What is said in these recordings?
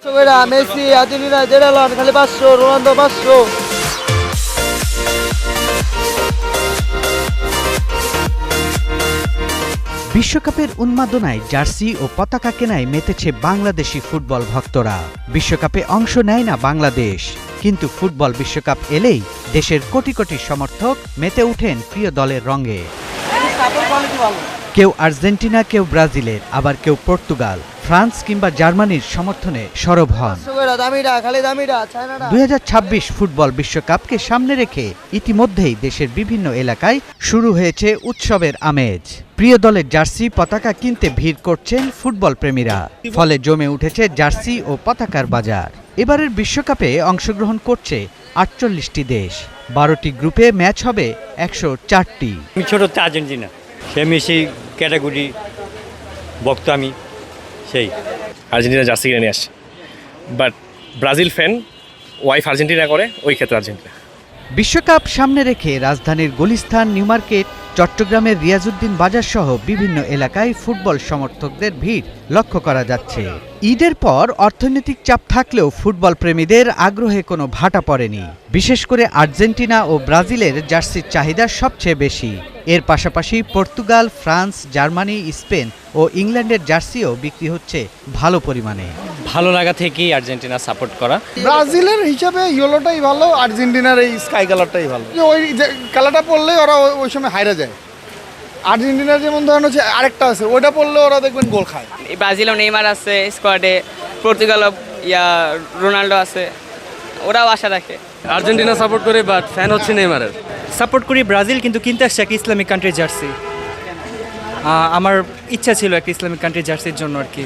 Messi Argentina যেটা loan খালি 500 Ronaldo 500। বিশ্বকাপের উন্মাদনায় জার্সি ও পতাকা কেনায় মেতেছে বাংলাদেশি ফুটবল ভক্তরা। বিশ্বকাপে অংশ নেয় না বাংলাদেশ, কিন্তু ফুটবল বিশ্বকাপ এলেই দেশের কোটি কোটি সমর্থক মেতে ওঠেন প্রিয় দলের রঙে। কেউ আর্জেন্টিনা, কেউ ব্রাজিলের, আবার কেউ পর্তুগাল, ফ্রান্স কিংবা জার্মানির সমর্থনে সরব হন। 2026 ফুটবল বিশ্বকাপকে সামনে রেখে ইতিমধ্যেই দেশের বিভিন্ন এলাকায় শুরু হয়েছে উৎসবের আমেজ। প্রিয় দলের জার্সি পতাকা কিনতে ভিড় করছেন ফুটবল প্রেমীরা, ফলে জমে উঠেছে জার্সি ও পতাকার বাজার। এবারের বিশ্বকাপে অংশগ্রহণ করছে 48টি দেশ, 12টি গ্রুপে ম্যাচ হবে 104টি। ছোট আর্জেন্টিনা, সে মেসি ক্যাটাগরি ভক্ত আমি, সেই আর্জেন্টিনা জার্সি কিনে নিয়ে আসছে, but Brazil fan, wife Argentina করে, ওই ক্ষেত্রে আর্জেন্টিনা। বিশ্বকাপ সামনে রেখে রাজধানীর গুলিস্তান, নিউ মার্কেট, চট্টগ্রামের রিয়াজউদ্দিন বাজার সহ বিভিন্ন এলাকায় ফুটবল সমর্থকদের ভিড় লক্ষ্য করা যাচ্ছে। ঈদের পর অর্থনৈতিক চাপ থাকলেও ফুটবল প্রেমীদের আগ্রহে কোনো ভাটা পড়েনি। বিশেষ করে আর্জেন্টিনা ও ব্রাজিলের জার্সির চাহিদা সবচেয়ে বেশি। এর পাশাপাশি পর্তুগাল, ফ্রান্স, জার্মানি, স্পেন ও ইংল্যান্ডের জার্সিও বিক্রি হচ্ছে ভালো পরিমাণে। ভালো লাগা থেকেই আর্জেন্টিনা সাপোর্ট করা। ব্রাজিলের হিসাবে ইয়েলোটাই ভালো, আর্জেন্টিনার এই স্কাই কালারটাই ভালো। ওই কালারটা পরলে ওরা ওই সময় হাইরা যায়। আর্জেন্টিনার যেমন ধরেন হচ্ছে আরেকটা আছে, ওইটা পরলে ওরা দেখবেন গোল খায়। ব্রাজিলও নেইমার আছে স্কোয়াডে, পর্তুগালও রোনাল্ডো আছে, ওরাও আশা রাখে। আর্জেন্টিনা সাপোর্ট করে, বাট ফ্যান হচ্ছে নেইমারের। সাপোর্ট করি ব্রাজিল, কিন্তু কিনতে আসছে একটা ইসলামিক কান্ট্রির জার্সি। আমার ইচ্ছা ছিল একটা ইসলামিক কান্ট্রির জার্সির জন্য আর কি,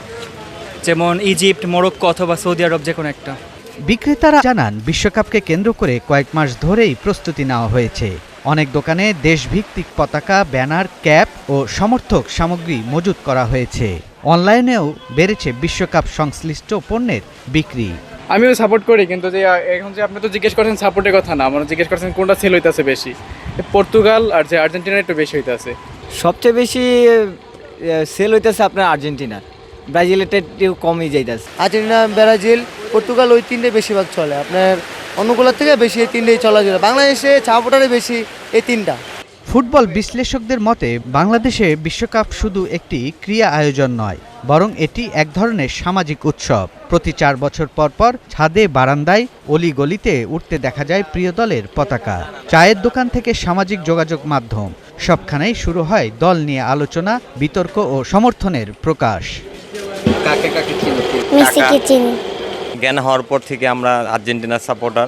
যেমন ইজিপ্ট, মরক্কো অথবা সৌদি আরব, যে কোনো একটা। বিক্রেতারা জানান, বিশ্বকাপকে কেন্দ্র করে কয়েক মাস ধরেই প্রস্তুতি নেওয়া হয়েছে। অনেক দোকানে দেশভিত্তিক পতাকা, ব্যানার, ক্যাপ ও সমর্থক সামগ্রী মজুত করা হয়েছে। অনলাইনেও বেড়েছে বিশ্বকাপ সংশ্লিষ্ট পণ্যের বিক্রি। আমিও সাপোর্ট করি, কিন্তু যে এখন যে আপনি তো জিজ্ঞেস করছেন সাপোর্টের কথা না, মানে জিজ্ঞেস করছেন কোনটা সেল হইতেছে বেশি, পর্তুগাল আর যে আর্জেন্টিনা একটু বেশি হইতেছে। সবচেয়ে বেশি সেল হইতেছে আপনার আর্জেন্টিনা, ব্রাজিলেরটা একটু কমই যাইতেছে। আর্জেন্টিনা, ব্রাজিল, পর্তুগাল ওই তিনটে বেশিরভাগ চলে। আপনার অন্যগুলোর থেকে বেশি এই তিনটেই চলা যায়। বাংলাদেশে সাপোর্টারে বেশি এই তিনটা। ফুটবল বিশ্লেষকদের মতে বাংলাদেশে বিশ্বকাপ শুধু একটি ক্রীড়া আয়োজন নয়, বরং এটি এক ধরনের সামাজিক উৎসব। প্রতি 4 বছর পর পর ছাদে, বারান্দায়, অলিগলিতে উঠতে দেখা যায় প্রিয় দলের পতাকা। চায়ের দোকান থেকে সামাজিক যোগাযোগ মাধ্যম, সবখানেই শুরু হয় দল নিয়ে আলোচনা, বিতর্ক ও সমর্থনের প্রকাশ। জ্ঞান হওয়ার পর থেকে আমরা আর্জেন্টিনার সাপোর্টার।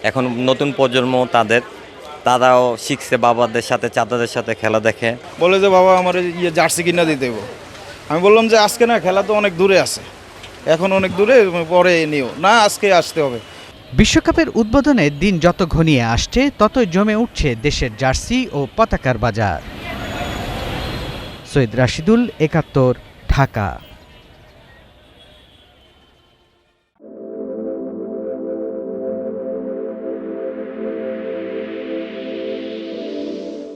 এখন নতুন প্রজন্ম তারাও শিখছে বাবাদের সাথে, চাচাদের সাথে খেলা দেখে। বলে যে বাবা আমার জার্সি কিনা দিতে দেবো। আমি বললাম যে আজকে না, খেলা তো অনেক দূরে আছে, এখন অনেক দূরে, পরে নিও না, আজকে আসতে হবে। বিশ্বকাপের উদ্বোধনের দিন যত ঘনিয়ে আসছে, ততই জমে উঠছে দেশের জার্সি ও পতাকার বাজার। সৈয়দ রাশিদুল, ৭১, ঢাকা।